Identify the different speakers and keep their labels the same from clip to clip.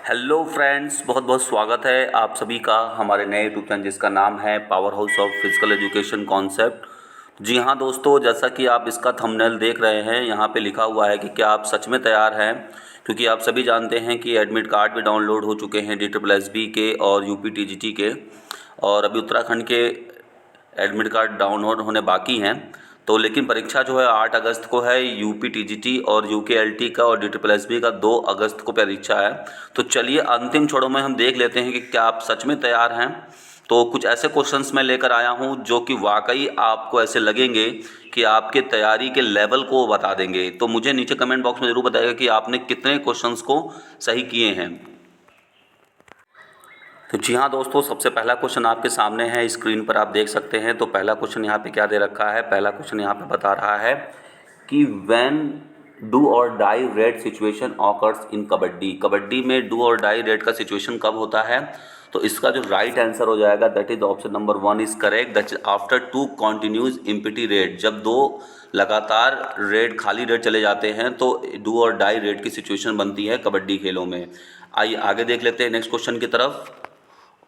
Speaker 1: Hello friends, बहुत बहुत स्वागत है आप सभी का हमारे नए यूट्यूब चैनल जिसका नाम है power house of physical education concept. जी हाँ दोस्तों, जैसा कि आप इसका थंबनेल देख रहे हैं, यहाँ पे लिखा हुआ है कि क्या आप सच में तैयार हैं। क्योंकि आप सभी जानते हैं कि एडमिट कार्ड भी डाउनलोड हो चुके हैं DSSB के और UP-TGT के, और अभी उत्तराखंड के एडमिट कार्ड डाउनलोड होने बाकी हैं। तो लेकिन परीक्षा जो है 8 अगस्त को है, UP-TGT और UKLT का और DSSB का 2 अगस्त को परीक्षा है। तो चलिए अंतिम क्षणों में हम देख लेते हैं कि क्या आप सच में तैयार हैं। तो कुछ ऐसे क्वेश्चंस मैं लेकर आया हूं जो कि वाकई आपको ऐसे लगेंगे कि आपके तैयारी के लेवल को बता देंगे। तो मुझे नीचे कमेंट बॉक्स में ज़रूर बताइएगा कि आपने कितने क्वेश्चंस को सही किए हैं। तो जी हाँ दोस्तों, सबसे पहला क्वेश्चन आपके सामने है, स्क्रीन पर आप देख सकते हैं। तो पहला क्वेश्चन यहाँ पे क्या दे रखा है, पहला क्वेश्चन यहाँ पे बता रहा है कि when do or die raid situation occurs in kabaddi. Kabaddi में डू और डाई रेड का सिचुएशन कब होता है। तो इसका जो राइट आंसर हो जाएगा that is option number 1 is correct, that is after 2 continues empty red. जब 2 लगातार रेड खाली रेड चले जाते हैं तो डू और डाई रेड की सिचुएशन बनती है कबड्डी खेलों में। आइए आगे देख लेते हैं नेक्स्ट क्वेश्चन की तरफ।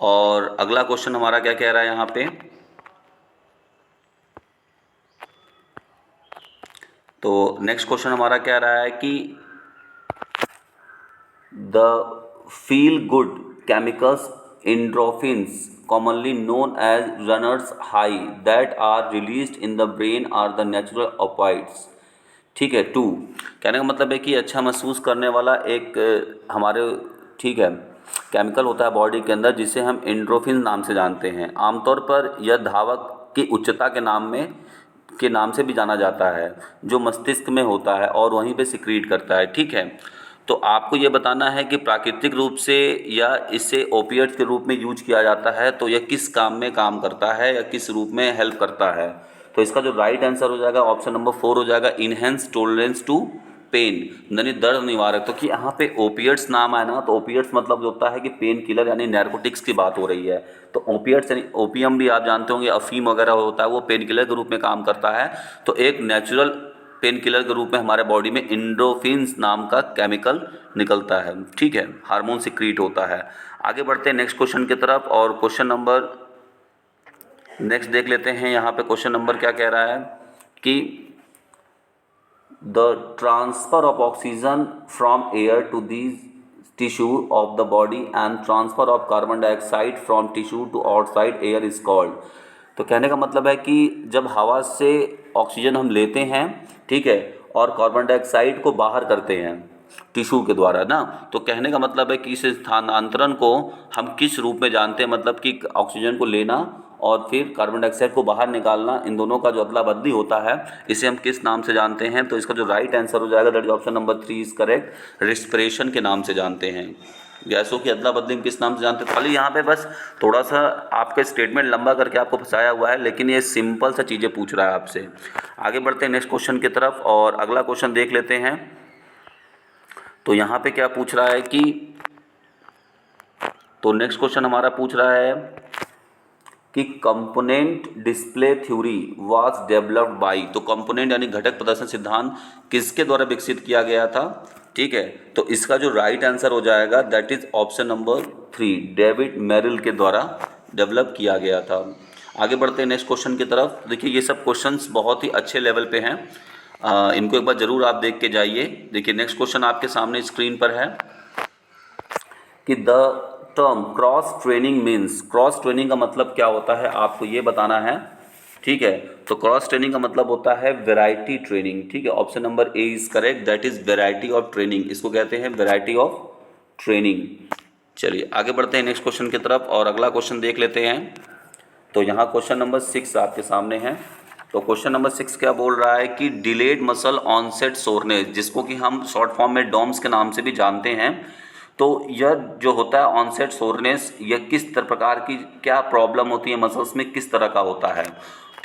Speaker 1: और अगला क्वेश्चन हमारा क्या कह रहा है यहाँ पे। तो नेक्स्ट क्वेश्चन हमारा कह रहा है कि the feel good chemicals endorphins commonly known as runners high that are released in the brain are the natural opioids। ठीक है, 2 कहने का मतलब है कि अच्छा महसूस करने वाला एक हमारे ठीक है केमिकल होता है बॉडी के अंदर जिसे हम एंडोर्फिन नाम से जानते हैं। आमतौर पर यह धावक की उच्चता के नाम से भी जाना जाता है, जो मस्तिष्क में होता है और वहीं पे सिक्रीट करता है। ठीक है, तो आपको ये बताना है कि प्राकृतिक रूप से या इसे ओपिएट्स के रूप में यूज किया जाता है, तो यह किस काम में काम करता है या किस रूप में हेल्प करता है। तो इसका जो राइट आंसर हो जाएगा ऑप्शन नंबर 4 हो जाएगा, इनहेंस टॉलरेंस टू पेन, यानी दर्द निवारक। तो कि यहाँ पे ओपिएट्स नाम आया ना, तो ओपिएट्स मतलब जो होता है कि पेन किलर यानी नैर्कोटिक्स की बात हो रही है। तो ओपिएट्स यानी ओपियम भी आप जानते होंगे, अफीम वगैरह होता है, वो पेन किलर के रूप में काम करता है। तो एक नेचुरल पेन किलर के रूप में हमारे बॉडी में एंडोर्फिन्स नाम का केमिकल निकलता है। ठीक है, हार्मोन सिक्रीट होता है। आगे बढ़ते हैं नेक्स्ट क्वेश्चन की तरफ। और क्वेश्चन नंबर नेक्स्ट देख लेते हैं। यहाँ पे क्वेश्चन नंबर क्या कह रहा है कि the transfer of oxygen from air to these tissue of the body and transfer of carbon dioxide from tissue to outside air is called. तो कहने का मतलब है कि जब हवा से ऑक्सीजन हम लेते हैं, ठीक है, और कार्बन डाइऑक्साइड को बाहर करते हैं टिश्यू के द्वारा ना, तो कहने का मतलब है कि इस स्थानांतरण को हम किस रूप में जानते हैं, मतलब कि ऑक्सीजन को लेना और फिर कार्बन डाइऑक्साइड को बाहर निकालना, इन दोनों का जो अदला बदली होता है इसे हम किस नाम से जानते हैं। तो इसका जो राइट आंसर हो जाएगा that is option number 3 is correct, respiration के नाम से जानते हैं। गैसों की अदला बदली किस नाम से जानते हैं। खाली यहाँ पे बस थोड़ा सा आपका स्टेटमेंट लंबा करके आपको फंसाया हुआ है, लेकिन ये सिंपल सा चीज़ें पूछ रहा है आपसे। आगे बढ़ते हैं नेक्स्ट क्वेश्चन की तरफ और अगला क्वेश्चन देख लेते हैं। तो यहाँ पे क्या पूछ रहा है कि तो नेक्स्ट क्वेश्चन हमारा पूछ रहा है कि component display theory was developed by. तो कंपोनेंट यानी घटक प्रदर्शन सिद्धांत किसके द्वारा विकसित किया गया था। ठीक है, तो इसका जो राइट आंसर हो जाएगा that is option number 3, David Merrill के द्वारा डेवलप किया गया था। आगे बढ़ते हैं नेक्स्ट क्वेश्चन की तरफ। देखिए ये सब क्वेश्चंस बहुत ही अच्छे लेवल पे हैं, इनको एक बार ज़रूर आप देख के जाइए। देखिए नेक्स्ट क्वेश्चन आपके सामने स्क्रीन पर है कि the term cross training means. Cross training का मतलब क्या होता है आपको ये बताना है। ठीक है, तो क्रॉस ट्रेनिंग का मतलब होता है वैरायटी ट्रेनिंग। ठीक है, option number A is correct, that is variety of training. इसको कहते हैं वैरायटी ऑफ ट्रेनिंग। चलिए आगे बढ़ते हैं नेक्स्ट क्वेश्चन की तरफ और अगला क्वेश्चन देख लेते हैं। तो यहाँ क्वेश्चन नंबर 6 आपके सामने है। तो क्वेश्चन नंबर 6 क्या बोल रहा है कि डिलेड मसल ऑनसेट सोरनेस, जिसको कि हम शॉर्ट फॉर्म में डॉम्स के नाम से भी जानते हैं। तो यह जो होता है ऑनसेट सोरनेस, यह किस प्रकार की क्या प्रॉब्लम होती है मसल्स में, किस तरह का होता है।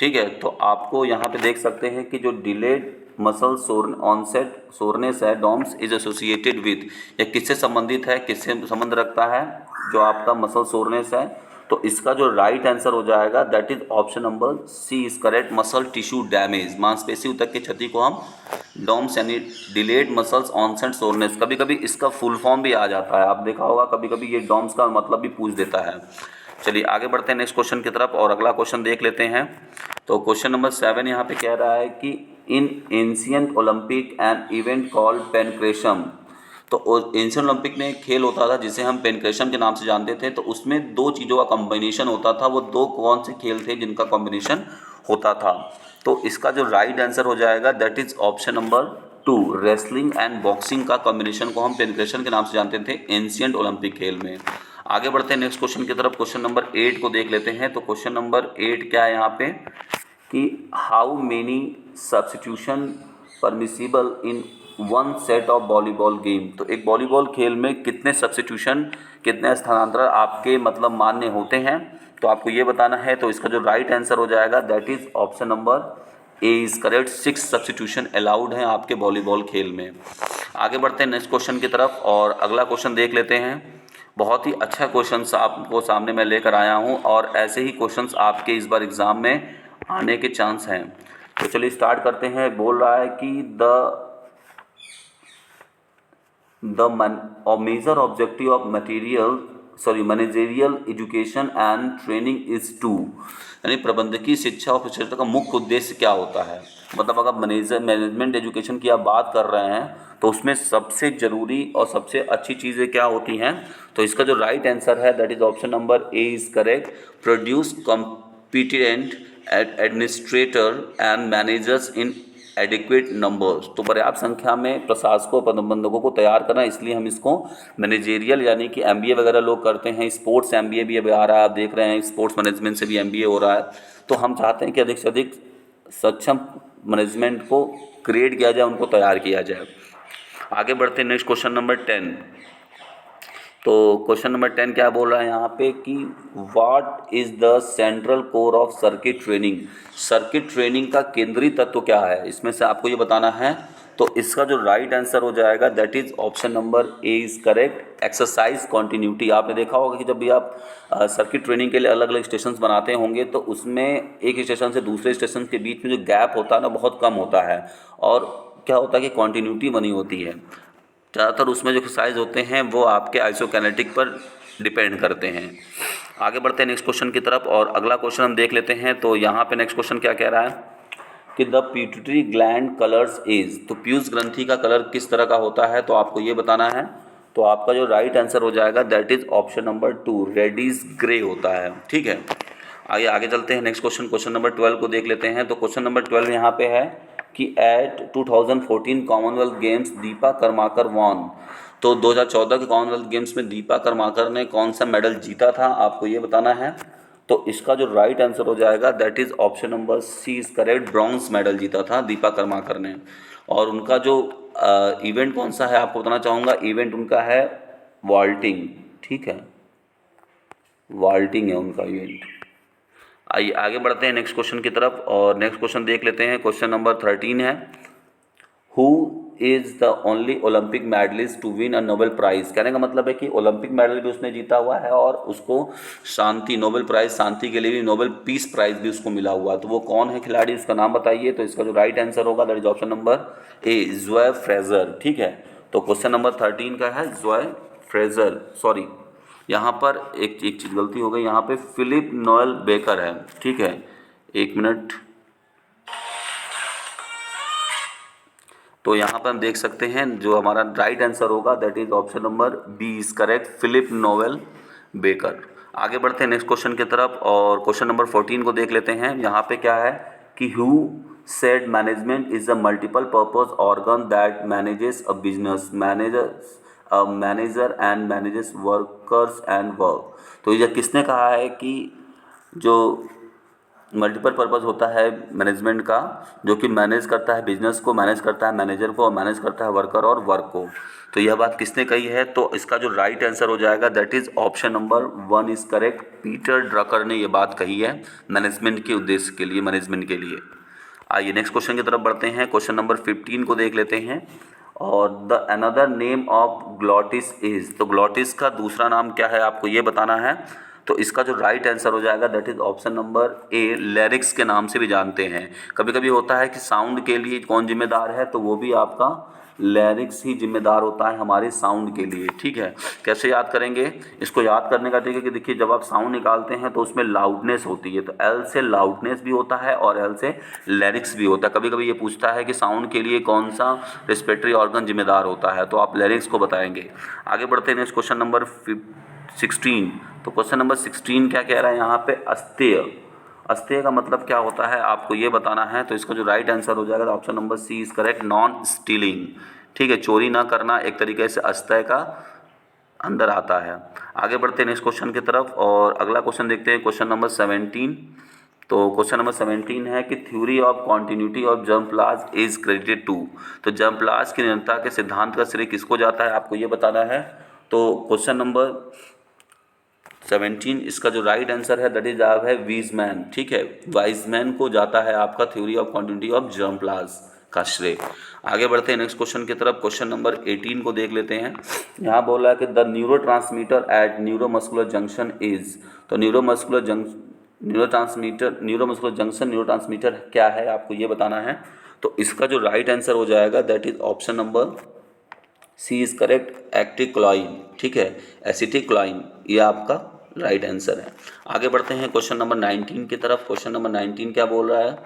Speaker 1: ठीक है, तो आपको यहाँ पे देख सकते हैं कि जो डिलेड मसल ऑनसेट सोरनेस है डॉम्स इज एसोसिएटेड विथ, यह किससे संबंधित है, किससे संबंध रखता है जो आपका मसल सोरनेस है। तो इसका जो राइट आंसर हो जाएगा that is option number C is correct, muscle tissue damage, मांसपेशी ऊतक की क्षति को हम डॉम्स यानी डिलेड मसल्स ऑनसेट सोरनेस, कभी कभी इसका फुल फॉर्म भी आ जाता है, आप देखा होगा कभी कभी ये डॉम्स का मतलब भी पूछ देता है। चलिए आगे बढ़ते हैं नेक्स्ट क्वेश्चन की तरफ और अगला क्वेश्चन देख लेते हैं। तो क्वेश्चन नंबर 7 यहाँ पे कह रहा है कि in ancient Olympic an event called pancratium, तो एंशियंट ओलंपिक में एक खेल होता था जिसे हम पेनक्रेशम के नाम से जानते थे, तो उसमें दो चीज़ों का कॉम्बिनेशन होता था, वो दो कौन से खेल थे जिनका कॉम्बिनेशन होता था? तो इसका जो राइट आंसर हो जाएगा that is option number 2, wrestling and boxing का कॉम्बिनेशन को हम पेनक्रेशन के नाम से जानते थे एंशियंट ओलंपिक खेल में। आगे बढ़ते हैं नेक्स्ट क्वेश्चन की तरफ, क्वेश्चन नंबर 8 को देख लेते हैं। तो क्वेश्चन नंबर 8 क्या है यहाँ पे कि how many substitution permissible in one set of volleyball game, तो एक वॉलीबॉल खेल में कितने सब्स्टिट्यूशन, कितने स्थानांतरण आपके मतलब मान्य होते हैं, तो आपको ये बताना है। तो इसका जो राइट आंसर हो जाएगा that is option number A is correct, 6 substitution allowed हैं आपके वॉलीबॉल खेल में। आगे बढ़ते हैं नेक्स्ट क्वेश्चन की तरफ और अगला क्वेश्चन देख लेते हैं। बहुत ही अच्छा क्वेश्चन आपको सामने मैं लेकर आया हूँ और ऐसे ही क्वेश्चंस आपके इस बार एग्ज़ाम में आने के चांस हैं। तो चलिए स्टार्ट करते हैं। बोल रहा है कि the major objective of managerial education and training is to, यानी प्रबंधकीय शिक्षा और प्रशिक्षण का मुख्य उद्देश्य क्या होता है? मतलब अगर मैनेजमेंट एजुकेशन की आप बात कर रहे हैं तो उसमें सबसे ज़रूरी और सबसे अच्छी चीज़ें क्या होती हैं? तो इसका जो राइट आंसर है that is option number A is correct, produce competent administrator and managers in adequate numbers, तो पर्याप्त संख्या में प्रशासकों प्रबंधकों को तैयार करना, इसलिए हम इसको मैनेजेरियल यानी कि एमबीए वगैरह लोग करते हैं, स्पोर्ट्स एमबीए भी अभी आ रहा है, आप देख रहे हैं स्पोर्ट्स मैनेजमेंट से भी एमबीए हो रहा है। तो हम चाहते हैं कि अधिक से अधिक सक्षम मैनेजमेंट को क्रिएट किया जाए, उनको तैयार किया जाए। आगे बढ़ते हैं नेक्स्ट क्वेश्चन नंबर 10। तो क्वेश्चन नंबर 10 क्या बोल रहा है यहाँ पे कि what is the central core of circuit training, circuit training का केंद्रीय तत्व क्या है? इसमें से आपको ये बताना है। तो इसका जो राइट आंसर हो जाएगा that is option number A is correct, exercise continuity. आपने देखा होगा कि जब भी आप सर्किट ट्रेनिंग के लिए अलग अलग स्टेशन बनाते होंगे तो उसमें एक स्टेशन से दूसरे स्टेशन के बीच में जो गैप होता है ना बहुत कम होता है, और क्या होता है कि कॉन्टिन्यूटी बनी होती है। ज़्यादातर उसमें जो एक्सरसाइज होते हैं वो आपके आइसोकिनेटिक पर डिपेंड करते हैं। आगे बढ़ते हैं नेक्स्ट क्वेश्चन की तरफ और अगला क्वेश्चन हम देख लेते हैं। तो यहाँ पे नेक्स्ट क्वेश्चन क्या कह रहा है कि the pituitary gland colours is, तो पीयूष ग्रंथि का कलर किस तरह का होता है? तो आपको ये बताना है। तो आपका जो राइट आंसर हो जाएगा that is option number 2, reddish grey होता है। ठीक है, आइए आगे चलते हैं नेक्स्ट क्वेश्चन, क्वेश्चन नंबर 12 को देख लेते हैं। तो क्वेश्चन नंबर 12 यहाँ पे है कि at 2014 Commonwealth Games Deepa Karmakar won, तो 2014 के कॉमनवेल्थ गेम्स में दीपा कर्माकर ने कौन सा मेडल जीता था? आपको ये बताना है। तो इसका जो राइट आंसर हो जाएगा that is option number C is correct, bronze medal जीता था दीपा कर्माकर ने। और उनका जो इवेंट कौन सा है आपको बताना चाहूँगा, इवेंट उनका है वॉल्टिंग। ठीक है, वॉल्टिंग है उनका इवेंट। आइए आगे बढ़ते हैं नेक्स्ट क्वेश्चन की तरफ और नेक्स्ट क्वेश्चन देख लेते हैं। क्वेश्चन नंबर 13 है, who is the only Olympic medallist to win a Nobel prize. कहने का मतलब है कि ओलंपिक मेडल भी उसने जीता हुआ है और उसको शांति नोबेल प्राइज़ शांति के लिए भी नोबेल पीस प्राइज़ भी उसको मिला हुआ है। तो वो कौन है खिलाड़ी, उसका नाम बताइए। तो इसका जो राइट आंसर होगा that is option number A, Joe Fraser. ठीक है, तो क्वेश्चन नंबर 13 का है जोए फ्रेजर, सॉरी यहाँ पर एक चीज़ गलती हो गई, यहाँ पे फिलिप नोएल बेकर है। ठीक है, एक मिनट। तो यहाँ पर हम देख सकते हैं जो हमारा राइट आंसर होगा that is option number B is correct, Philip Noel Baker. आगे बढ़ते हैं नेक्स्ट क्वेश्चन की तरफ और क्वेश्चन नंबर 14 को देख लेते हैं। यहाँ पे क्या है कि who said management is a multiple purpose organ that manages a business, manager and manages workers and work. तो ये किसने कहा है कि जो मल्टीपल पर्पज़ होता है मैनेजमेंट का, जो कि मैनेज करता है बिजनेस को, मैनेज करता है मैनेजर को और मैनेज करता है वर्कर और वर्क को। तो यह बात किसने कही है? तो इसका जो राइट आंसर हो जाएगा that is option number 1 is correct, Peter Drucker ने यह बात कही है मैनेजमेंट के उद्देश्य के लिए, मैनेजमेंट के लिए। आइए नेक्स्ट क्वेश्चन की तरफ बढ़ते हैं। क्वेश्चन नंबर 15 को देख लेते हैं और the another name of glottis is, तो ग्लॉटिस का दूसरा नाम क्या है आपको ये बताना है। तो इसका जो राइट आंसर हो जाएगा that is option number A, lyrics के नाम से भी जानते हैं। कभी कभी होता है कि साउंड के लिए कौन जिम्मेदार है, तो वो भी आपका लिरिक्स ही जिम्मेदार होता है हमारे साउंड के लिए। ठीक है, कैसे याद करेंगे इसको? याद करने का तरीका कि देखिए, जब आप साउंड निकालते हैं तो उसमें लाउडनेस होती है, तो एल से लाउडनेस भी होता है और एल से लिरिक्स भी होता है। कभी कभी ये पूछता है कि साउंड के लिए कौन सा रेस्पिरेटरी ऑर्गन जिम्मेदार होता है, तो आप लिरिक्स को बताएंगे। आगे बढ़ते हैं नेक्स्ट क्वेश्चन नंबर 16। तो क्वेश्चन नंबर 16 क्या कह रहा है यहाँ पे? अस्तेय। अस्तेय का मतलब क्या होता है आपको ये बताना है। तो इसका जो राइट आंसर हो जाएगा option number C is correct, non stealing. ठीक है, चोरी ना करना एक तरीके से अस्तेय का अंदर आता है। आगे बढ़ते हैं नेक्स्ट क्वेश्चन की तरफ और अगला क्वेश्चन देखते हैं, क्वेश्चन नंबर 17। तो क्वेश्चन नंबर 17 है कि theory of continuity of germplasm is credited to. तो जर्मप्लाज्म की निरंतरता के सिद्धांत का श्रेय किसको जाता है, आपको ये बताना है। तो क्वेश्चन नंबर 17 इसका जो राइट आंसर है दैट इज आप है वीजमैन। ठीक है, वाइजमैन को जाता है आपका theory of continuity of germplasm का श्रेय। आगे बढ़ते हैं नेक्स्ट क्वेश्चन की तरफ। क्वेश्चन नंबर 18 को देख लेते हैं। यहाँ बोल रहा है कि the neurotransmitter at neuromuscular junction is. तो न्यूरोमस्कुलर जंक्शन न्यूरोट्रांसमीटर क्या है, आपको ये बताना है। तो इसका जो राइट आंसर हो जाएगा that is option number C is correct, acetylcholine. ठीक है, एसिटिक्लाइन, ये आपका राइट आंसर है। आगे बढ़ते हैं क्वेश्चन नंबर 19 की तरफ। क्वेश्चन नंबर 19 क्या बोल रहा है?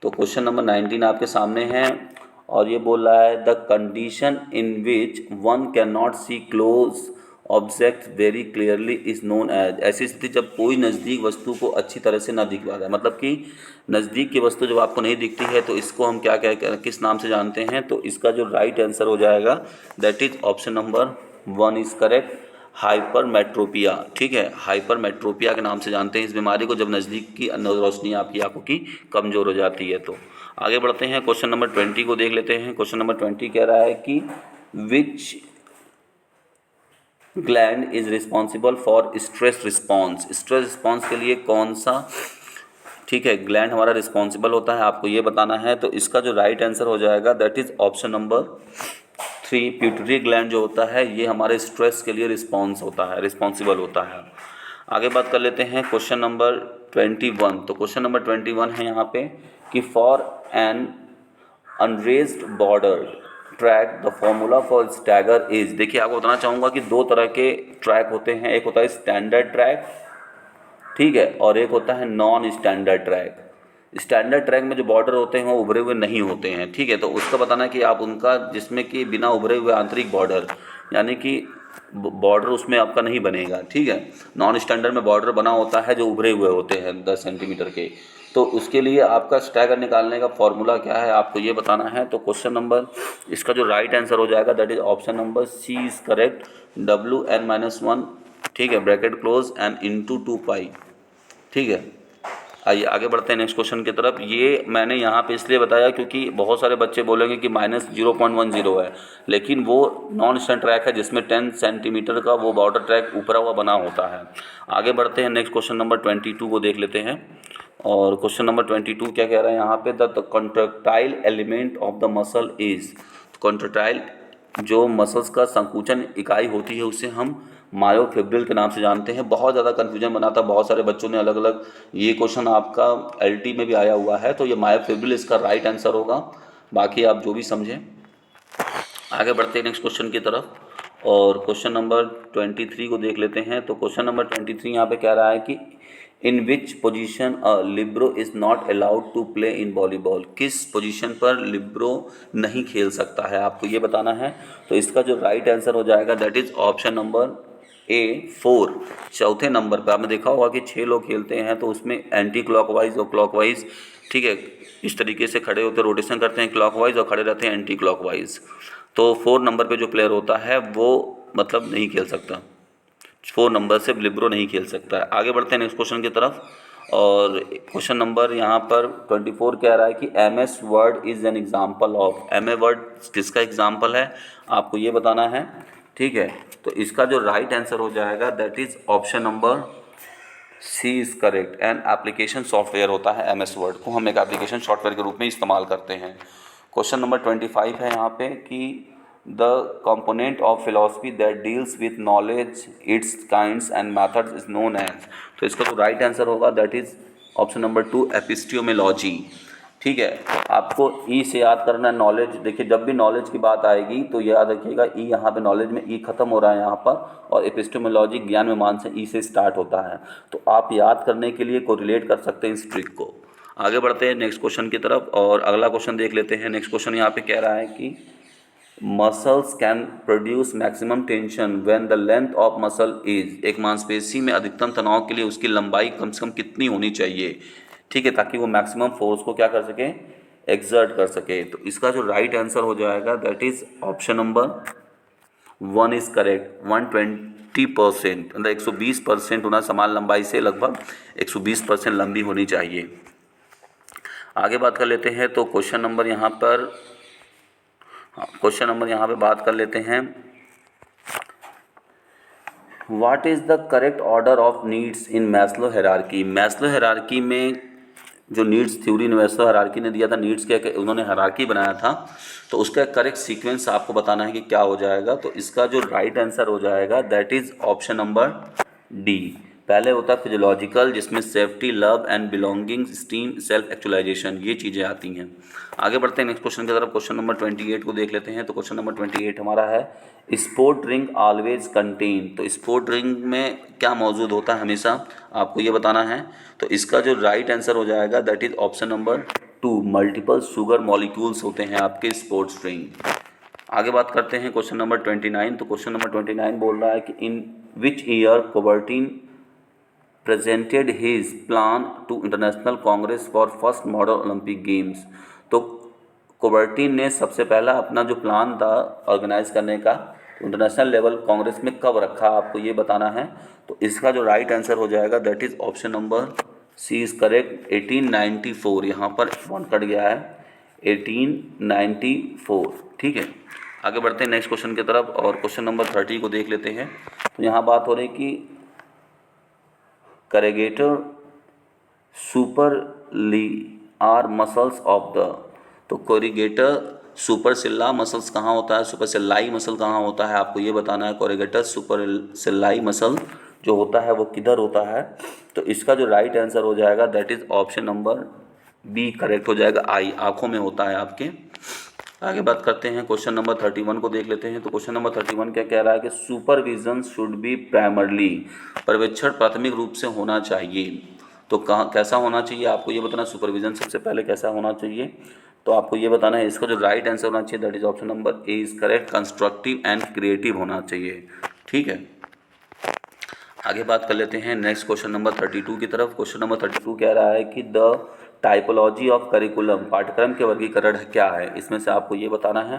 Speaker 1: तो क्वेश्चन नंबर 19 आपके सामने है और ये बोल रहा है the condition in which one can not see close object very clearly is known as. ऐसी स्थिति जब कोई नज़दीक वस्तु को अच्छी तरह से ना दिख पा रहा है, मतलब कि नज़दीक की वस्तु जब आपको नहीं दिखती है तो इसको हम क्या किस नाम से जानते हैं। तो इसका जो राइट आंसर हो जाएगा that is option number 1 is correct, hypermetropia. ठीक है, हाइपरमेट्रोपिया के नाम से जानते हैं इस बीमारी को, जब नज़दीक की रोशनी आपकी आंखों की कमज़ोर हो जाती है। तो आगे बढ़ते हैं क्वेश्चन नंबर 20 को देख लेते हैं। क्वेश्चन नंबर 20 कह रहा है कि विच gland is responsible for stress response. Stress response के लिए कौन सा, ठीक है, ग्लैंड हमारा रिस्पॉन्सिबल होता है, आपको ये बताना है। तो इसका जो राइट आंसर हो जाएगा that is option number 3, pituitary gland जो होता है ये हमारे स्ट्रेस के लिए रिस्पॉन्सिबल होता है। आगे बात कर लेते हैं क्वेश्चन नंबर 21। तो क्वेश्चन नंबर 21 है यहाँ पे कि for an unraised border track the formula for stagger is. देखिए, आपको बताना चाहूँगा कि दो तरह के ट्रैक होते हैं, एक होता है स्टैंडर्ड ट्रैक, ठीक है, और एक होता है non standard track. Standard track में जो बॉर्डर होते हैं वो उभरे हुए नहीं होते हैं। ठीक है, तो उसका बताना कि आप उनका जिसमें कि बिना उभरे हुए आंतरिक बॉर्डर, यानी कि बॉर्डर उसमें आपका नहीं बनेगा। ठीक है, नॉन स्टैंडर्ड में बॉर्डर बना होता है जो उभरे हुए होते हैं 10 सेंटीमीटर के। तो उसके लिए आपका स्टैगर निकालने का फॉर्मूला क्या है, आपको ये बताना है। तो क्वेश्चन नंबर इसका जो राइट आंसर हो जाएगा that is option number C is correct, WN-1, ठीक है, bracket close and into 2 pi. ठीक है, आइए आगे बढ़ते हैं नेक्स्ट क्वेश्चन की तरफ। ये मैंने यहाँ पे इसलिए बताया क्योंकि बहुत सारे बच्चे बोलेंगे कि -0.10 है, लेकिन वो नॉन स्टैंड ट्रैक है जिसमें 10 सेंटीमीटर का वो बॉर्डर ट्रैक ऊपरा हुआ बना होता है। आगे बढ़ते हैं नेक्स्ट क्वेश्चन नंबर 22 को देख लेते हैं। और क्वेश्चन नंबर 22 क्या कह रहा है यहाँ पे, the contractile element of the muscle is. Contractile जो मसल्स का संकुचन इकाई होती है उसे हम मायोफिब्रिल के नाम से जानते हैं। बहुत ज़्यादा कन्फ्यूजन बनाता है, बहुत सारे बच्चों ने अलग अलग, ये क्वेश्चन आपका LT में भी आया हुआ है, तो ये मायोफिब्रिल इसका राइट आंसर होगा, बाकी आप जो भी समझें। आगे बढ़ते हैं नेक्स्ट क्वेश्चन की तरफ और क्वेश्चन नंबर 23 को देख लेते हैं। तो क्वेश्चन नंबर 23 यहाँ पे कह रहा है कि in which position a libero is not allowed to play in volleyball. किस पोजीशन पर लिब्रो नहीं खेल सकता है, आपको ये बताना है। तो इसका जो राइट आंसर हो जाएगा that is option number A 4। चौथे नंबर पर आपने देखा होगा कि 6 लोग खेलते हैं तो उसमें एंटी क्लॉकवाइज और क्लॉकवाइज, ठीक है, इस तरीके से खड़े होते रोटेशन करते हैं क्लॉकवाइज और खड़े रहते हैं एंटी क्लॉकवाइज। तो 4 नंबर पे जो प्लेयर होता है वो मतलब नहीं खेल सकता, 4 नंबर से लिब्रो नहीं खेल सकता है। आगे बढ़ते हैं नेक्स्ट क्वेश्चन की तरफ और क्वेश्चन नंबर यहाँ पर 24 कह रहा है कि MS word is an example of. MS word किसका एग्जाम्पल है, आपको ये बताना है। ठीक है, तो इसका जो राइट आंसर हो जाएगा that is option number C is correct, an application software होता है। MS वर्ड को हम एक एप्लीकेशन सॉफ्टवेयर के रूप में इस्तेमाल करते हैं। क्वेश्चन नंबर 25 है यहाँ पे कि the component of philosophy that deals with knowledge its kinds and methods is known as. तो इसका जो राइट आंसर होगा that is option number 2 epistemology. ठीक है, आपको ई से याद करना है नॉलेज। देखिए जब भी नॉलेज की बात आएगी तो याद रखिएगा ई, यहाँ पे नॉलेज में ई खत्म हो रहा है यहाँ पर, और एपिस्टेमोलॉजी ज्ञान विमान से ई से स्टार्ट होता है। तो आप याद करने के लिए कोरिलेट कर सकते हैं इस ट्रिक को। आगे बढ़ते हैं नेक्स्ट क्वेश्चन की तरफ और अगला क्वेश्चन देख लेते हैं। नेक्स्ट क्वेश्चन यहाँ पे कह रहा है कि muscles can produce maximum tension when the length of muscle is. एक मांसपेशी में अधिकतम तनाव के लिए उसकी लंबाई कम से कम कितनी होनी चाहिए, ठीक है, ताकि वो मैक्सिमम फोर्स को क्या कर सके, एक्सर्ट कर सके। तो इसका जो राइट आंसर हो जाएगा that is option number 1 is correct. 120%, मतलब 120% होना, समान लंबाई से लगभग 120% लंबी होनी चाहिए। आगे बात कर लेते हैं। तो क्वेश्चन नंबर यहाँ पर बात कर लेते हैं, what is the correct order of needs in Maslow hierarchy. Maslow hierarchy में जो नीड्स थ्योरी मैस्लो हायरार्की ने दिया था, नीड्स के उन्होंने हायरार्की बनाया था, तो उसका करेक्ट सीक्वेंस आपको बताना है कि क्या हो जाएगा। तो इसका जो राइट आंसर हो जाएगा that is option number D. पहले होता है फिजियोलॉजिकल, जिसमें safety, love and belonging, esteem, self actualisation, ये चीज़ें आती हैं। आगे बढ़ते हैं नेक्स्ट क्वेश्चन की तरफ। क्वेश्चन नंबर 28 को देख लेते हैं। तो क्वेश्चन नंबर 28 हमारा है, स्पोर्ट ड्रिंक ऑलवेज कंटेन। तो स्पोर्ट ड्रिंक में क्या मौजूद होता है हमेशा, आपको ये बताना है। तो इसका जो राइट आंसर हो जाएगा that is option number 2, multiple sugar molecules होते हैं आपके स्पोर्ट्स ड्रिंक। आगे बात करते हैं क्वेश्चन नंबर 29। तो क्वेश्चन नंबर 29 बोल रहा है कि in which year Coubertin presented his plan to International Congress for first Model Olympic Games। तो कुबर्टीन ने सबसे पहला अपना जो प्लान था ऑर्गेनाइज करने का इंटरनेशनल लेवल कांग्रेस में कब रखा, आपको ये बताना है। तो इसका जो राइट आंसर हो जाएगा that is option number C is correct, 1894। यहाँ पर 1 कट गया है, 1894। ठीक है, आगे बढ़ते हैं नेक्स्ट क्वेश्चन की तरफ और क्वेश्चन नंबर 30 को देख लेते हैं। तो यहाँ बात हो रही कि करेगेटर सुपरलियार मसल्स ऑफ द। तो कोरिगेटर सुपरसिल्ला मसल्स कहाँ होता है, सुपरसिल्लाई मसल कहाँ होता है, आपको ये बताना है। कोरिगेटर सुपरसिल्लाई मसल जो होता है वो किधर होता है। तो इसका जो राइट आंसर हो जाएगा that is option number B correct हो जाएगा, आई, आँखों में होता है आपके। आगे बात करते हैं क्वेश्चन नंबर 31 को देख लेते हैं। तो क्वेश्चन नंबर 31 क्या कह रहा है कि सुपरविजन शुड बी प्राइमरली, पर्यवेक्षण प्राथमिक रूप से होना चाहिए। तो कहाँ कैसा होना चाहिए, आपको ये बताना। सुपरविजन सबसे पहले कैसा होना चाहिए, तो आपको ये बताना है। इसका जो राइट आंसर होना चाहिए that is option number A is correct, constructive and creative होना चाहिए। ठीक है, आगे बात कर लेते हैं नेक्स्ट क्वेश्चन नंबर 32 की तरफ। क्वेश्चन नंबर 32 कह रहा है कि द टाइपोलॉजी ऑफ करिकुलम, पाठ्यक्रम के वर्गीकरण क्या है, इसमें से आपको ये बताना है।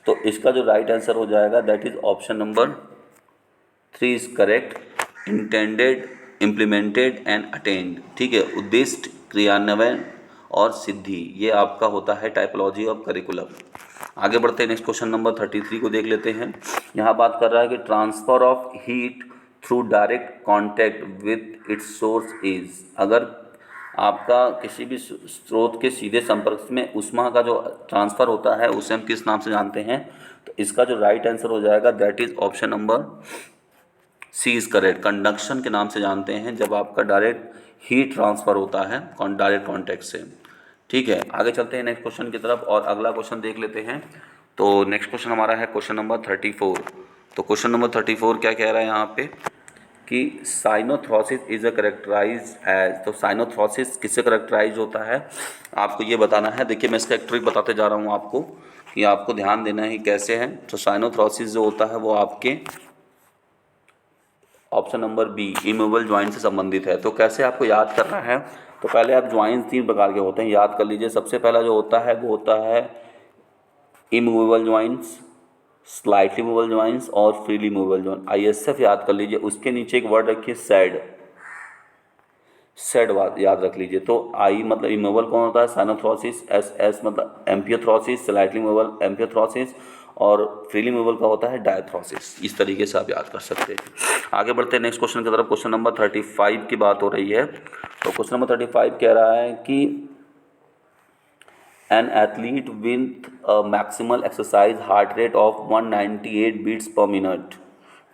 Speaker 1: तो इसका जो राइट आंसर हो जाएगा that is option number 3 is correct, intended, implemented and attend. ठीक है, उद्देश्य, क्रियान्वयन और सिद्धि, ये आपका होता है टाइपोलॉजी ऑफ करिकुलम। आगे बढ़ते हैं नेक्स्ट क्वेश्चन नंबर 33 को देख लेते हैं। यहाँ बात कर रहा है कि transfer of heat through direct contact with its source is. अगर आपका किसी भी स्रोत के सीधे संपर्क में ऊष्मा का जो ट्रांसफ़र होता है उसे हम किस नाम से जानते हैं। तो इसका जो राइट आंसर हो जाएगा that is option number C is correct, conduction के नाम से जानते हैं जब आपका डायरेक्ट हीट ट्रांसफ़र होता है डायरेक्ट कॉन्टैक्ट से। ठीक है, आगे चलते हैं नेक्स्ट क्वेश्चन की तरफ और अगला क्वेश्चन देख लेते हैं। तो नेक्स्ट क्वेश्चन हमारा है क्वेश्चन नंबर 34। तो क्वेश्चन नंबर 34 क्या कह रहा है यहाँ पे कि synarthrosis is a characterize as. तो साइनोथ्रोसिस किससे करेक्टराइज होता है, आपको ये बताना है। देखिए मैं इसका एक ट्रिक बताते जा रहा हूँ आपको कि आपको ध्यान देना है कैसे है। तो साइनोथ्रोसिस जो होता है वो आपके option number B, immovable joint से संबंधित है। तो कैसे आपको याद करना है, तो पहले आप ज्वाइंट्स 3 प्रकार के होते हैं, याद कर लीजिए। सबसे पहला जो होता है वो होता है immovable joints, slightly movable joints और फ्रीली मूवेबल ज्वाइंट, ISF याद कर लीजिए। उसके नीचे एक वर्ड रखिए सेड, याद रख लीजिए। तो आई मतलब इमूवेबल कौन होता है, साइनोथ्रोसिस, SS मतलब एम्पियोथ्रोसिस, स्लाइटली मूवेबल एम्पियोथ्रोसिस और फ्रीली मूवेबल का होता है डायथ्रोसिस। इस तरीके से आप याद कर सकते हैं। आगे बढ़ते हैं नेक्स्ट क्वेश्चन की तरफ। क्वेश्चन नंबर 35 की बात हो रही है। तो क्वेश्चन नंबर 35 कह रहा है कि an athlete with maximal exercise heart rate of 198 beats per minute.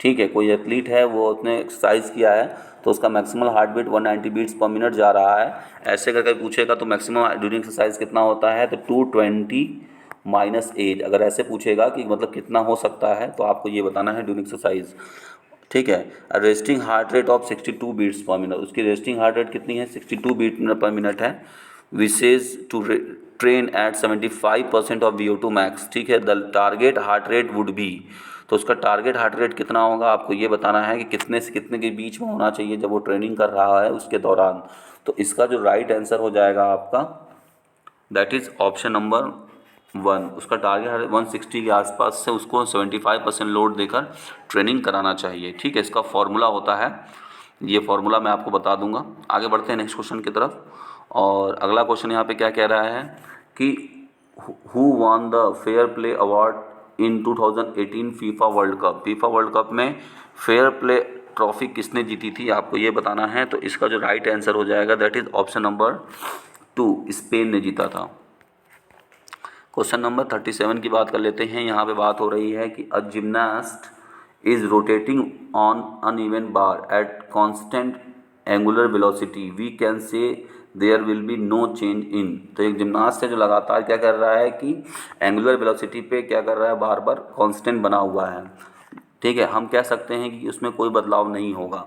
Speaker 1: ठीक है, कोई एथलीट है, वो उसने एक्सरसाइज किया है तो उसका maximal heart beat 190 beats per minute जा रहा है। ऐसे करके पूछेगा तो मैक्सिमम ड्यूरिंग एक्सरसाइज कितना होता है, तो 220 - 8। अगर ऐसे पूछेगा कि मतलब कितना हो सकता है तो आपको ये बताना है ड्यूरिंग एक्सरसाइज। ठीक है, resting heart rate of 62 beats per minute, उसकी रेस्टिंग हार्ट रेट कितनी है, 62 बीट पर मिनट है। Wishes to train at 75% of VO2 max. ठीक है, the target heart rate would be, तो उसका टारगेट हार्ट रेट कितना होगा आपको ये बताना है कि कितने से कितने के बीच में होना चाहिए जब वो ट्रेनिंग कर रहा है उसके दौरान। तो इसका जो राइट आंसर हो जाएगा आपका, दैट इज़ ऑप्शन नंबर 1। उसका टारगेट 160 के आसपास से उसको 75% लोड देकर ट्रेनिंग कराना चाहिए। ठीक है, इसका फॉर्मूला होता है, ये फॉर्मूला मैं आपको बता दूंगा। आगे बढ़ते हैं नेक्स्ट क्वेश्चन की तरफ। और अगला क्वेश्चन यहाँ पे क्या कह रहा है कि who won the fair play award in 2018 FIFA world cup. FIFA world cup में फेयर प्ले ट्रॉफी किसने जीती थी, आपको ये बताना है। तो इसका जो राइट आंसर हो जाएगा that is option number 2, Spain ने जीता था। क्वेश्चन नंबर 37 की बात कर लेते हैं। यहाँ पे बात हो रही है कि a gymnast is rotating on uneven bar at constant angular velocity, we can say there will be no change in. तो एक जिम्नास्ट है जो लगातार क्या कर रहा है कि एंगुलर वेलोसिटी पे क्या कर रहा है, बार बार कांस्टेंट बना हुआ है। ठीक है, हम कह सकते हैं कि उसमें कोई बदलाव नहीं होगा।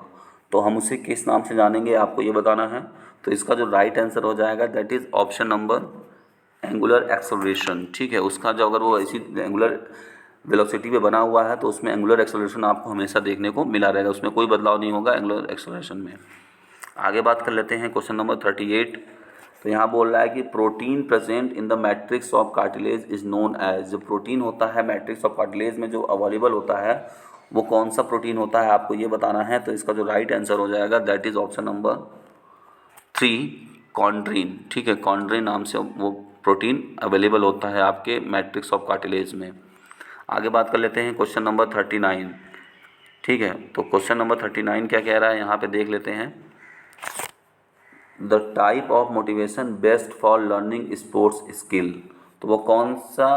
Speaker 1: तो हम उसे किस नाम से जानेंगे, आपको ये बताना है। तो इसका जो राइट आंसर हो जाएगा that is option number angular acceleration. ठीक है, उसका जो अगर वो ऐसी एंगुलर वेलोसिटी पे बना हुआ है तो उसमें एंगुलर एक्सेलरेशन आपको हमेशा देखने को मिला रहेगा, उसमें कोई बदलाव नहीं होगा एंगुलर एक्सेलरेशन में। आगे बात कर लेते हैं क्वेश्चन नंबर 38। तो यहाँ बोल रहा है कि protein present in the matrix of cartilage is known as. जो प्रोटीन होता है मैट्रिक्स ऑफ कार्टिलेज में जो अवेलेबल होता है वो कौन सा प्रोटीन होता है, आपको ये बताना है। तो इसका जो राइट आंसर हो जाएगा दैट इज ऑप्शन नंबर 3, कॉन्ड्रीन। ठीक है, कॉन्ड्रीन नाम से वो प्रोटीन अवेलेबल होता है आपके मैट्रिक्स ऑफ कार्टिलेज में। आगे बात कर लेते हैं क्वेश्चन नंबर 39। ठीक है, तो क्वेश्चन नंबर 39 क्या कह रहा है यहाँ पे देख लेते हैं। The type of motivation best for learning sports skill. तो वो कौन सा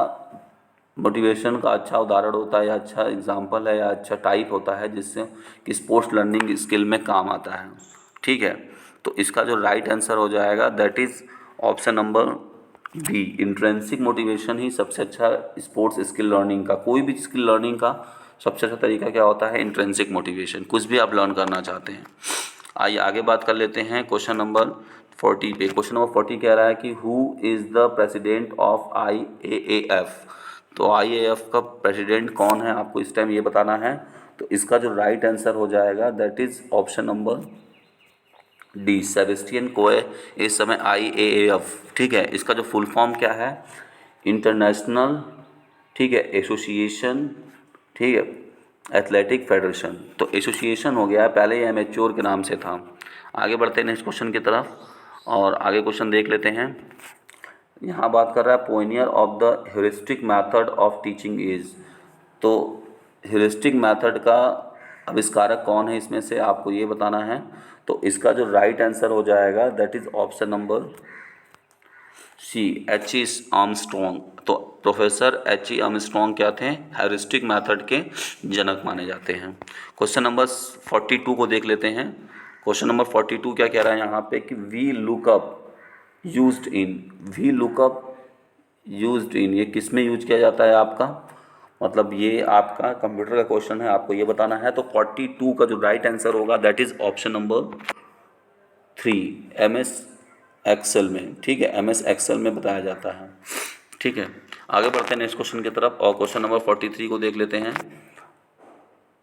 Speaker 1: मोटिवेशन का अच्छा उदाहरण होता है या अच्छा एग्जाम्पल है या अच्छा टाइप होता है जिससे कि स्पोर्ट्स लर्निंग स्किल में काम आता है। ठीक है, तो इसका जो राइट आंसर हो जाएगा that is option number B, intrinsic motivation ही सबसे अच्छा स्पोर्ट्स स्किल लर्निंग का, कोई भी स्किल लर्निंग का सबसे अच्छा तरीका क्या होता है, इंट्रेंसिक मोटिवेशन, कुछ भी आप लर्न करना चाहते हैं। आइए आगे बात कर लेते हैं क्वेश्चन नंबर 40 पे। क्वेश्चन नंबर 40 कह रहा है कि who is the president of IAAF। तो IAAF का प्रेसिडेंट कौन है, आपको इस टाइम ये बताना है। तो इसका जो राइट आंसर हो जाएगा that is option number D, Sebastian कोए इस समय IAAF। ठीक है, इसका जो फुल फॉर्म क्या है, इंटरनेशनल, ठीक है, एसोसिएशन, ठीक है, एथलेटिक फेडरेशन। तो एसोसिएशन हो गया, पहले ये एमेच्योर के नाम से था। आगे बढ़ते हैं नेक्स्ट क्वेश्चन की तरफ और आगे क्वेश्चन देख लेते हैं। यहाँ बात कर रहा है pioneer of the heuristic method of teaching is. तो ह्यूरिस्टिक मेथड का आविष्कारक कौन है, इसमें से आपको ये बताना है। तो इसका जो राइट आंसर हो जाएगा that is option number C, H.E. Armstrong. तो प्रोफेसर H.E. आर्मस्ट्रॉन्ग क्या थे, ह्यूरिस्टिक मेथड के जनक माने जाते हैं। क्वेश्चन नंबर 42 को देख लेते हैं। क्वेश्चन नंबर 42 क्या कह रहा है यहाँ पे कि V lookup used in. V lookup used in ये किस में यूज किया जाता है आपका, मतलब ये आपका कंप्यूटर का क्वेश्चन है, आपको ये बताना है। तो 42 का जो राइट आंसर होगा that is option number 3, MS excel में। ठीक है, MS एक्सेल में बताया जाता है। ठीक है, आगे बढ़ते हैं नेक्स्ट क्वेश्चन की तरफ और क्वेश्चन नंबर 43 को देख लेते हैं।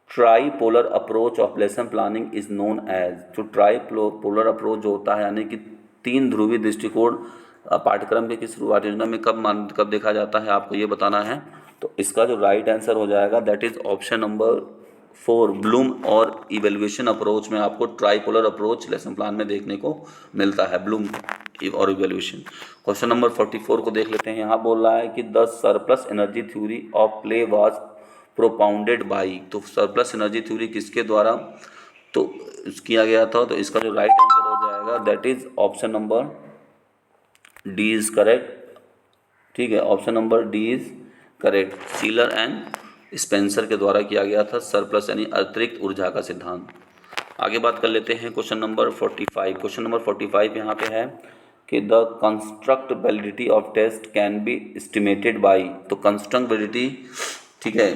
Speaker 1: Tripolar approach of lesson planning is known as. जो ट्राईपोलर अप्रोच जो होता है यानी कि 3 ध्रुवीय दृष्टिकोण पाठ्यक्रम के किस शुरुआती योजना में कब देखा जाता है, आपको ये बताना है। तो इसका जो राइट आंसर हो जाएगा that is option number 4, Bloom और इवेल्युएशन अप्रोच में आपको ट्राईपोलर अप्रोच लेसन प्लान में देखने को मिलता है, ब्लूम और इवेल्युएशन। क्वेश्चन नंबर 44 को देख लेते हैं। यहाँ बोल रहा है कि the surplus energy theory of play was propounded by. तो सरप्लस एनर्जी थ्योरी किसके द्वारा तो किया गया था। तो इसका जो राइट आंसर हो जाएगा that is option number D is correct, ठीक है, option number D is correct. Sealer and Spencer के द्वारा किया गया था सरप्लस यानी अतिरिक्त ऊर्जा का सिद्धांत। आगे बात कर लेते हैं क्वेश्चन नंबर 45। क्वेश्चन नंबर 45 यहाँ पे है कि the construct validity of test can be estimated by. तो कंस्ट्रक्ट वैलिडिटी, ठीक है,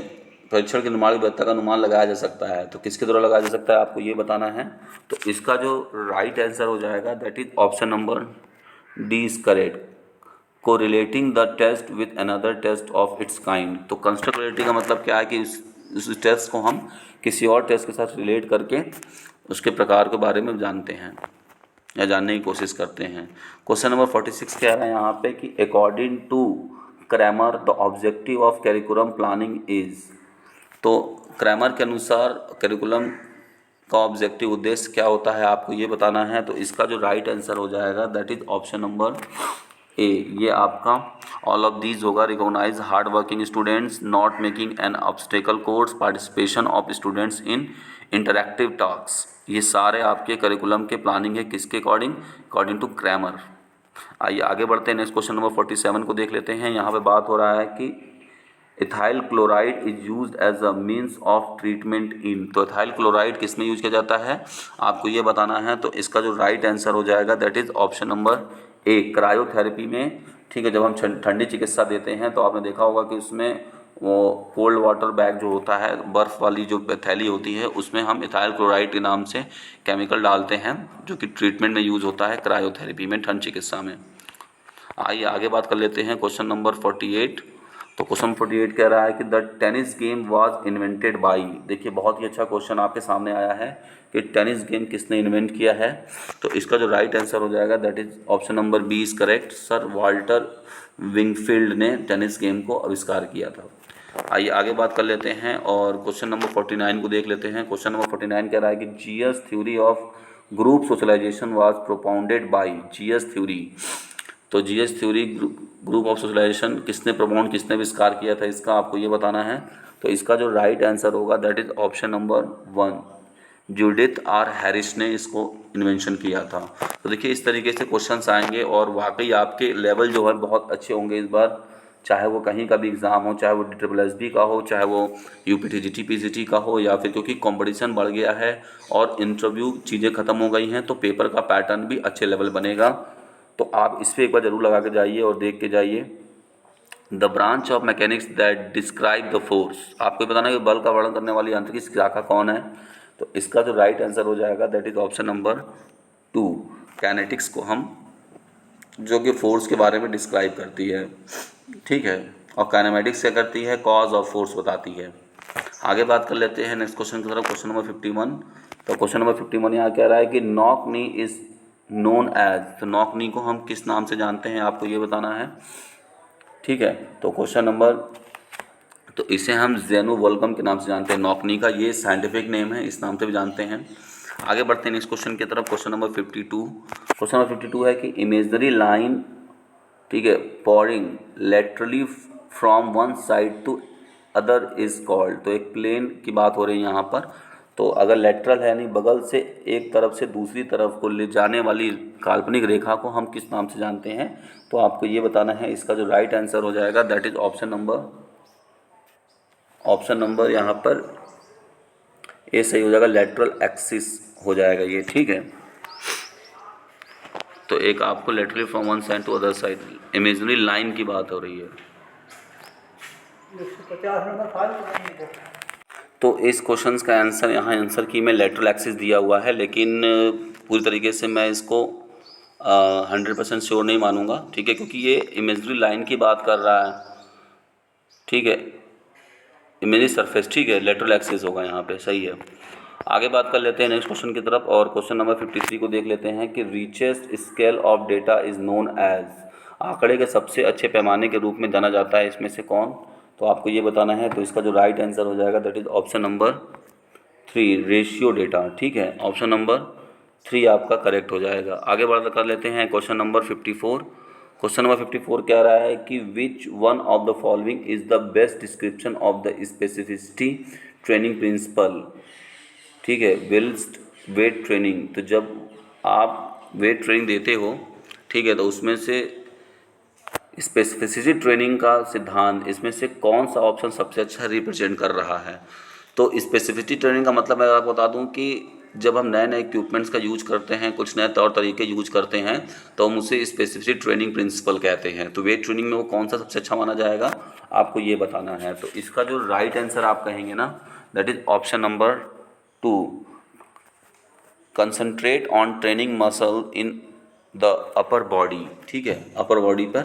Speaker 1: परीक्षण के निर्माण की वैधता का अनुमान लगाया जा सकता है, तो किसके द्वारा लगाया जा सकता है आपको ये बताना है। तो इसका जो राइट आंसर हो जाएगा that is option number D is correct, correlating the test with another test of its kind. तो कंस्ट्रक्टिविटी का मतलब क्या है कि उस टेस्ट को हम किसी और टेस्ट के साथ रिलेट करके उसके प्रकार के बारे में जानते हैं या जानने की कोशिश करते हैं। क्वेश्चन नंबर 46 कह रहा है यहाँ पे कि according to Kramer the objective of curriculum planning is. तो क्रैमर के अनुसार करिकुलम का ऑब्जेक्टिव उद्देश्य क्या होता है आपको ये बताना है। तो इसका जो राइट आंसर हो जाएगा that is option number A, ये आपका ऑल ऑफ दीज होगा। Recognize hard working students, not making an obstacle course, participation of students in interactive task. ये सारे आपके करिकुलम के प्लानिंग है किसके अकॉर्डिंग, अकॉर्डिंग टू क्रैमर। आइए आगे बढ़ते हैं, नेक्स्ट क्वेश्चन नंबर 47 को देख लेते हैं। यहाँ पे बात हो रहा है कि ethyl chloride is used as a means of treatment in. तो इथाइल क्लोराइड किस में यूज किया जाता है आपको ये बताना है। तो इसका जो राइट आंसर हो जाएगा that is option number A, cryotherapy में। ठीक है, जब हम ठंडी चिकित्सा देते हैं तो आपने देखा होगा कि उसमें वो कोल्ड वाटर बैग जो होता है, बर्फ़ वाली जो थैली होती है, उसमें हम इथाइल क्लोराइड के नाम से केमिकल डालते हैं जो कि ट्रीटमेंट में यूज़ होता है क्रायोथेरेपी में, ठंड चिकित्सा में। आइए आगे बात कर लेते हैं क्वेश्चन नंबर 48। तो क्वेश्चन 48 कह रहा है कि the tennis game was invented by. देखिए बहुत ही अच्छा क्वेश्चन आपके सामने आया है कि टेनिस गेम किसने इन्वेंट किया है। तो इसका जो राइट आंसर हो जाएगा that is option number B is correct. Sir Walter Wingfield ने टेनिस गेम को आविष्कार किया था। आइए आगे बात कर लेते हैं और क्वेश्चन नंबर 49 को देख लेते हैं। क्वेश्चन नंबर 49 कह रहा है कि GS theory of group socialisation was propounded by. GS theory, तो GS theory group of socialisation किसने प्रमोट, किसने आविष्कार किया था, इसका आपको ये बताना है। तो इसका जो राइट आंसर होगा that is option number 1, Judith R Harris ने इसको इन्वेंशन किया था। तो देखिए इस तरीके से क्वेश्चंस आएंगे और वाकई आपके लेवल जो है बहुत अच्छे होंगे इस बार, चाहे वो कहीं का भी एग्ज़ाम हो, चाहे वो DSSB का हो, चाहे वो UPT PCT का हो, या फिर क्योंकि कंपटीशन बढ़ गया है और इंटरव्यू चीज़ें ख़त्म हो गई हैं तो पेपर का पैटर्न भी अच्छे लेवल बनेगा। तो आप इस पर एक बार ज़रूर लगा के जाइए और देख के जाइए। The branch of mechanics that describe the force, आपको बताना है कि बल का वर्णन करने वाली यांत्रिकी शाखा कौन है। तो इसका जो राइट आंसर हो जाएगा that is option number 2, kinetics को हम, जो कि फोर्स के बारे में डिस्क्राइब करती है। ठीक है, और काइनेमेटिक्स क्या करती है, कॉज ऑफ फोर्स बताती है। आगे बात कर लेते हैं नेक्स्ट क्वेश्चन की तरफ, क्वेश्चन नंबर 51। तो क्वेश्चन नंबर 51 यहाँ कह रहा है कि knock knee is known as. तो नॉक नी को हम किस नाम से जानते हैं आपको ये बताना है। ठीक है, तो क्वेश्चन नंबर, तो इसे हम जेनो वोल्कम के नाम से जानते हैं। नॉकनी का ये साइंटिफिक नेम है, इस नाम से भी जानते हैं। आगे बढ़ते हैं नेक्स्ट क्वेश्चन की तरफ, क्वेश्चन नंबर 52। क्वेश्चन नंबर 52 है कि इमेजनरी लाइन, ठीक है, pouring laterally from one side to other is called. तो एक प्लेन की बात हो रही है यहाँ पर। तो अगर लेटरल है यानी बगल से एक तरफ से दूसरी तरफ को ले जाने वाली काल्पनिक रेखा को हम किस नाम से जानते हैं। तो आपको ये बताना है। इसका जो राइट आंसर हो जाएगा दैट इज ऑप्शन नंबर यहाँ पर ए सही हो जाएगा, लेटरल एक्सिस हो जाएगा ये। ठीक है, तो एक आपको laterally from one side to other side imaginary line की बात हो रही है।
Speaker 2: 150 नंबर।
Speaker 1: तो इस क्वेश्चन का आंसर यहाँ आंसर की में लेटरल एक्सिस दिया हुआ है, लेकिन पूरी तरीके से मैं इसको 100% श्योर नहीं मानूंगा। ठीक है, क्योंकि ये इमेजिनरी लाइन की बात कर रहा है। ठीक है, इमेजिनरी सरफेस, ठीक है, लेटरल एक्सिस होगा यहाँ पे, सही है। आगे बात कर लेते हैं नेक्स्ट क्वेश्चन की तरफ और क्वेश्चन नंबर 53 को देख लेते हैं कि richest scale of data is known as. आंकड़े के सबसे अच्छे पैमाने के रूप में जाना जाता है इसमें से कौन। तो आपको ये बताना है। तो इसका जो राइट आंसर हो जाएगा that is option number 3, ratio data. ठीक है, ऑप्शन नंबर 3 आपका करेक्ट हो जाएगा। आगे बढ़ कर लेते हैं क्वेश्चन नंबर 54। क्वेश्चन नंबर 54 कह रहा है कि which one of the following is the best description of the specificity training principle. ठीक है, वेल्स्ट वेट ट्रेनिंग। तो जब आप वेट ट्रेनिंग देते हो, ठीक है, तो उसमें से स्पेसिफिसिटी ट्रेनिंग का सिद्धांत, इसमें से कौन सा ऑप्शन सबसे अच्छा रिप्रेजेंट कर रहा है? तो स्पेसिफिसिटी ट्रेनिंग का मतलब मैं आपको बता दूं कि जब हम नए नए इक्विपमेंट्स का यूज करते हैं, कुछ नए तौर तरीके यूज करते हैं, तो हम उसे स्पेसिफिसिटी ट्रेनिंग प्रिंसिपल कहते हैं। तो वेट ट्रेनिंग में वो कौन सा सबसे अच्छा माना जाएगा, आपको ये बताना है। तो इसका जो राइट आंसर आप कहेंगे ना, that is option number 2, concentrate on training muscle in the upper body. ठीक है, अपर बॉडी पर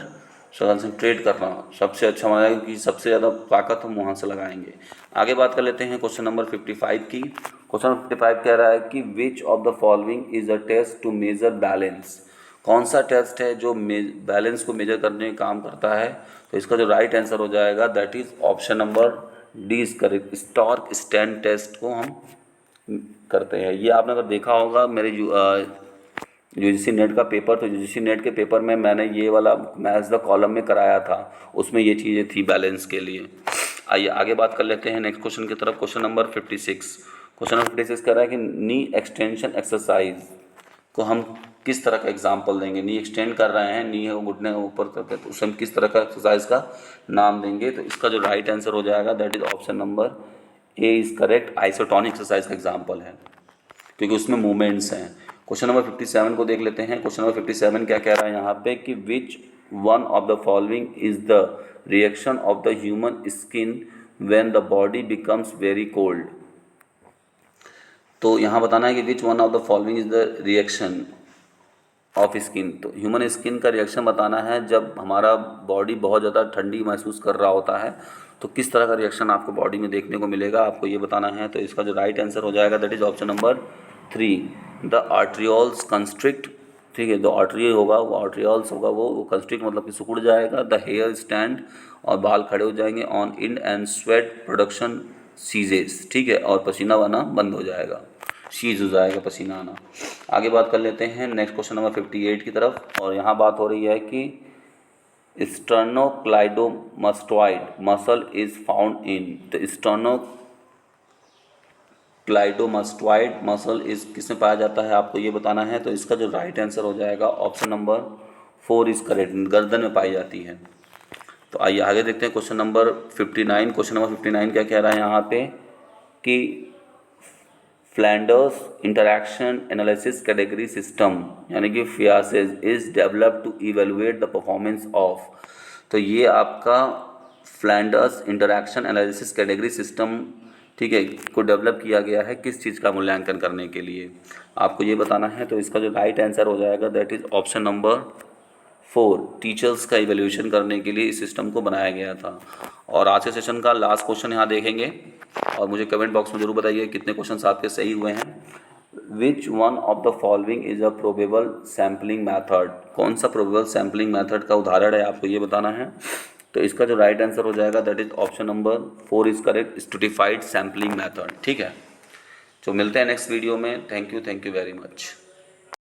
Speaker 1: कंसंट्रेट करना सबसे अच्छा माना जाएगा, क्योंकि सबसे ज़्यादा ताकत हम वहाँ से लगाएंगे। आगे बात कर लेते हैं क्वेश्चन नंबर 55 की। क्वेश्चन 55 कह रहा है कि which of the following is a test to measure balance. कौन सा टेस्ट है जो बैलेंस को मेजर करने का काम करता है? तो इसका जो राइट आंसर हो जाएगा that is option number D is correct. Stork stand test को हम करते हैं। ये आपने अगर देखा होगा मेरे यूजीसी नेट का पेपर, तो यूजीसी नेट के पेपर में मैंने ये वाला मैथ्स द कॉलम में कराया था, उसमें ये चीज़ें थी बैलेंस के लिए। आइए आगे बात कर लेते हैं नेक्स्ट क्वेश्चन की तरफ। Question number 56। क्वेश्चन नंबर 56 कह रहा है कि नी एक्सटेंशन एक्सरसाइज को हम किस तरह का एग्जाम्पल देंगे। नी एक्सटेंड कर रहे हैं, नी है घुटने ऊपर करके, तो उसे हम किस तरह का एक्सरसाइज का नाम देंगे? तो इसका जो राइट आंसर हो जाएगा that is option number A is correct. Isotonic exercise का एग्जाम्पल है, क्योंकि उसमें मूवमेंट्स हैं। क्वेश्चन नंबर 57 को देख लेते हैं। क्वेश्चन नंबर 57 क्या कह रहा है यहाँ पे कि which one of the following is the reaction of the human skin when the body becomes very cold. तो यहाँ बताना है कि which one of the following is the reaction of skin. तो ह्यूमन स्किन का रिएक्शन बताना है जब हमारा बॉडी बहुत ज़्यादा ठंडी महसूस कर रहा होता है, तो किस तरह का रिएक्शन आपको बॉडी में देखने को मिलेगा, आपको ये बताना है। तो इसका जो राइट आंसर हो जाएगा that is option number 3, the arterioles constrict. ठीक है, जो आर्टरी होगा वो आर्ट्रियोल्स होगा, वो कंस्ट्रिक्ट मतलब कि सिकुड़ जाएगा। द हेयर स्टैंड, और बाल खड़े हो जाएंगे। On end and sweat production ceases. ठीक है, और पसीना आना बंद हो जाएगा, शीज हो जाएगा पसीना आना। आगे बात कर लेते हैं नेक्स्ट क्वेश्चन नंबर 58 की तरफ, और यहाँ बात हो रही है कि स्टर्नोक्लाइडोमास्टोइड मसल इज फाउंड इन। तो स्टर्नोक्लाइडोमास्टोइड मसल इज किस में पाया जाता है, आपको ये बताना है। तो इसका जो राइट आंसर हो जाएगा ऑप्शन नंबर 4 इज करेक्ट, गर्दन में पाई जाती है। तो आइए आगे देखते हैं क्वेश्चन नंबर 59। क्वेश्चन नंबर 59 क्या कह रहा है यहाँ पे कि Flanders interaction analysis category system, यानी कि FIASES is developed to evaluate the performance of. तो ये आपका Flanders interaction analysis category system, ठीक है, को डेवलप किया गया है किस चीज़ का मूल्यांकन करने के लिए, आपको ये बताना है। तो इसका जो राइट आंसर हो जाएगा that is option number 4, teachers का इवैल्यूएशन करने के लिए इस सिस्टम को बनाया गया था। और आज के सेशन का लास्ट क्वेश्चन यहाँ देखेंगे, और मुझे कमेंट बॉक्स में जरूर बताइए कितने क्वेश्चन आपके सही हुए हैं। विच one of the following is a probable sampling method. कौन सा प्रोबेबल सैम्पलिंग मैथड का उदाहरण है, आपको ये बताना है। तो इसका जो राइट आंसर हो जाएगा that is option number 4 is correct, stratified sampling method. ठीक है, तो मिलते हैं नेक्स्ट वीडियो में। Thank you very much.